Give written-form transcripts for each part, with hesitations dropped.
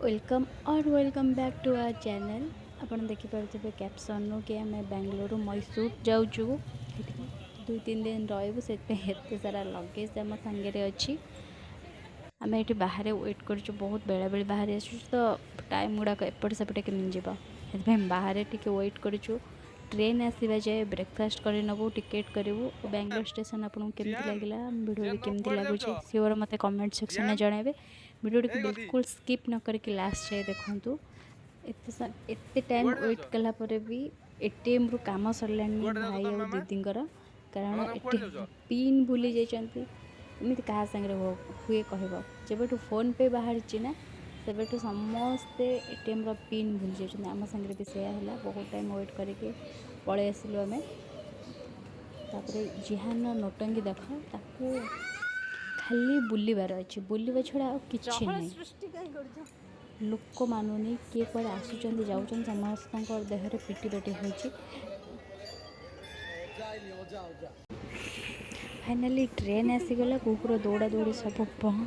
Welcome और welcome back to our channel. आपन देखिपे कैप्सन कि आम बेंगलुरु मैसूर जाऊँ 2-3 दिन रही से एत सारा लगेज आम सांगे अच्छी। आम ये बाहर वेट कर बहुत बेला बेली बाहर आस तो टाइम गुड़ाक एपट सेपटे केमी जीव से बाहर टी वेट करूँ। ट्रेन आसवा जाए ब्रेकफास्ट कर नबू टिकेट करूँ। बेंगलोर स्टेशन आपको केमती लगे वीडियो केमती लगुच सिओर मत कमेंट सेक्शन में जनइबे। वीडियो को बिल्कुल स्किप न करके लास्ट जाए देखूँ। एत टाइम वेट कलापर भी एटीएम रु काम सरला भाई और दीदींकर कारण ए पिन भूली जाती एमती क्या सागर हुए कह जब फोन पे बाहर ना सेबठू समस्ते एटीएम पिन भूली जाती आम सागर भी सेया है। बहुत टाइम वेट करके पलि आसलु आम तापर जिहान नोटंगी देख ताकू खाली बुलबार अच्छे बुलवा छड़ा किसी नहीं लोक मानुनी किए कड़े आसुँच जाऊँ समस्त देहरे पिटी पेटी हो फाइनाली ट्रेन आसीगला कुकुर दौड़ा दौड़ी सब बंद।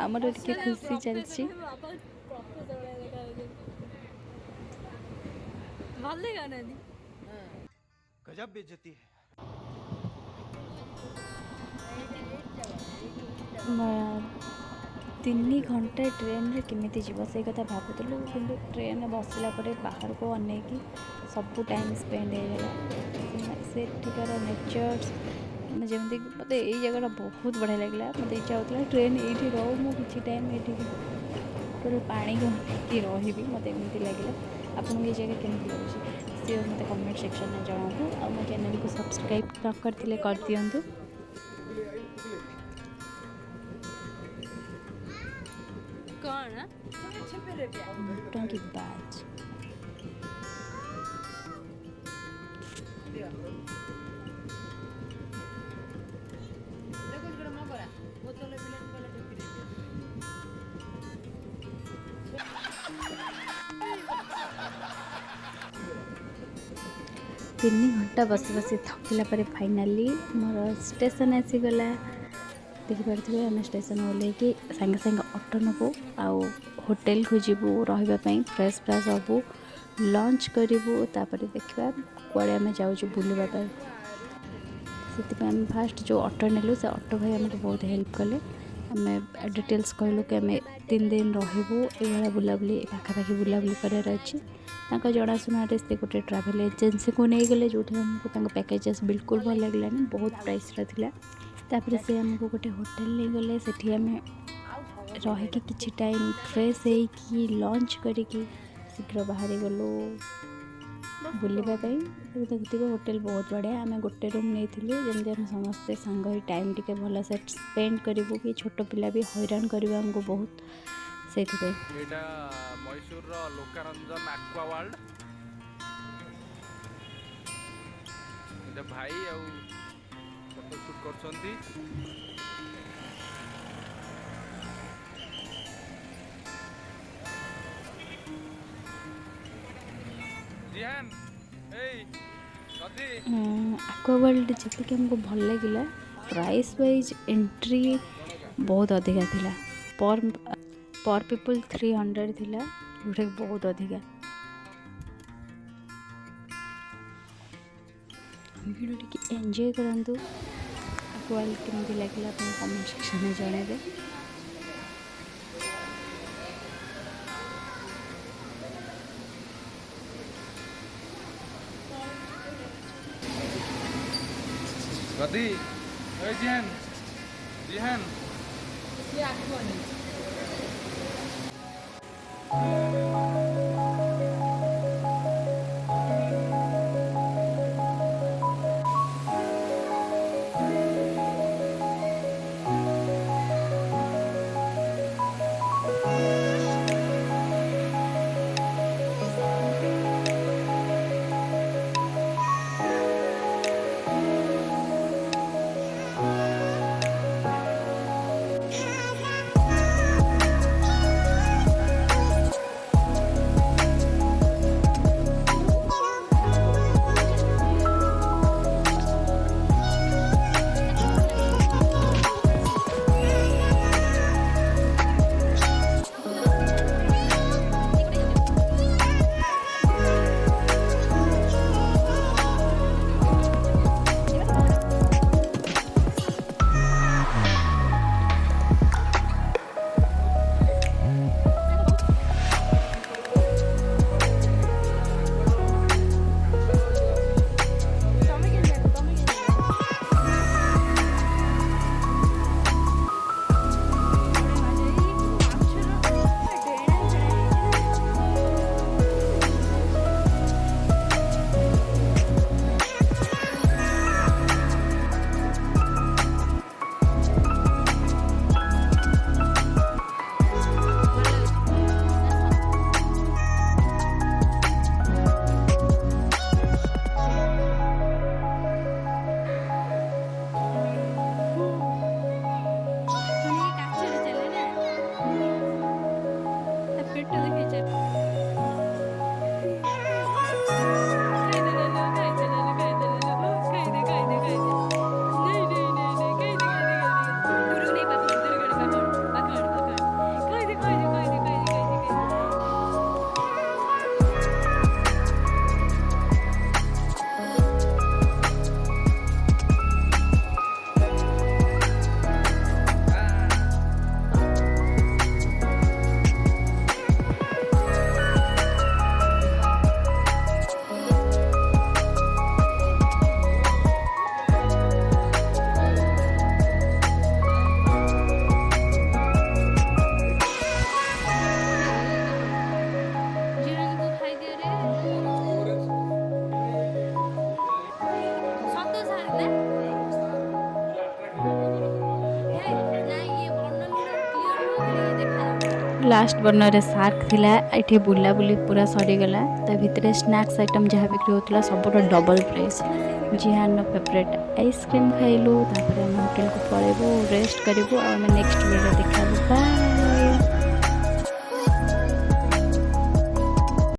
आमर टे खुशी चलती गजब बेइज्जती है। 3 घंटा ट्रेन रे केमिति जीव से कथा भावुलु कि ट्रेन बसला बाहर को अनेक सब टाइम स्पेंड होगा सेठिकार नेचर मैं जमी मत यही जगह बहुत बढ़िया लगे मत इच्छा होता ट्रेन ये रो मुझे टाइम ये पानी को कि रही मत एमती लगे। आपको ये जगह केमती लगे सी मत कमेंट सेक्शन में जनातु आ मो चैनल को सब्सक्राइब न करते कर दिंतु। कौन टंकी बाज तीन घंटा बस बस थकिला पर फाइनाली मोर स्टेशन आसीगला देखिपे आम स्टेशन ओल्लैकि सागे सागे ऑटो नबू आउ होटेल खोजबू रही फ्रेश फ्रेश हबू लंच करूँ तापर देखा कड़े आम जाऊँ बुलवाई से फास्ट जो ऑटो नेलु से ऑटो भाई आमको बहुत हेल्प कले। आम डिटेल्स कहलु कि आम 3 दिन रहबू ये बुलाबुली पाखापाखि बुलाबुली करार अच्छी जनाशुना से गोटे ट्राभेल एजेन्सी को नहीं गले जो आमको पैकेजेस बिल्कुल भल लगे बहुत प्राइस था। तापर से आमको गोटे होटेल नहीं गले सेठी आम रही कि टाइम फ्रेश होगी लंच करिकी शीघ्र बाहरी गलु बुलवाई देखते होटेल बहुत बढ़िया आम गोटे रूम नहीं जमी आम समस्ते सांग ही टाइम टी भल से स्पेंड करूँ कि छोट पिला भी हैरान करा आमको बहुत से मैसूर लोकारंजन एक्वा वर्ल्ड भाई फोटोशूट कर एक्वा वर्ल्ड जी आमको भल लगे प्राइस वाइज एंट्री बहुत अधिका थिला पर पीपल 300 थिला जोटा बहुत अधिका। वीडियो टी एंजॉय करंतु एक्वा वर्ल्ड केमती लगे अपने कमेंट सेक्शन में जनइबे। गदी जिहान जिहान पेट देखै छै जीवनको खाइदियो रे सतो सार ना लास्ट बर्णर सार्क थिला एठी बुला बुली पूरा सरीगला ता भितर स्नैक्स आइटम जहाँ बिक्री होता सब डबल प्राइस जिहान फेवरेट आइसक्रीम खाइलु तापर हम होटल को पळेबु रेस्ट करिबु आ नेक्स्ट वीडियो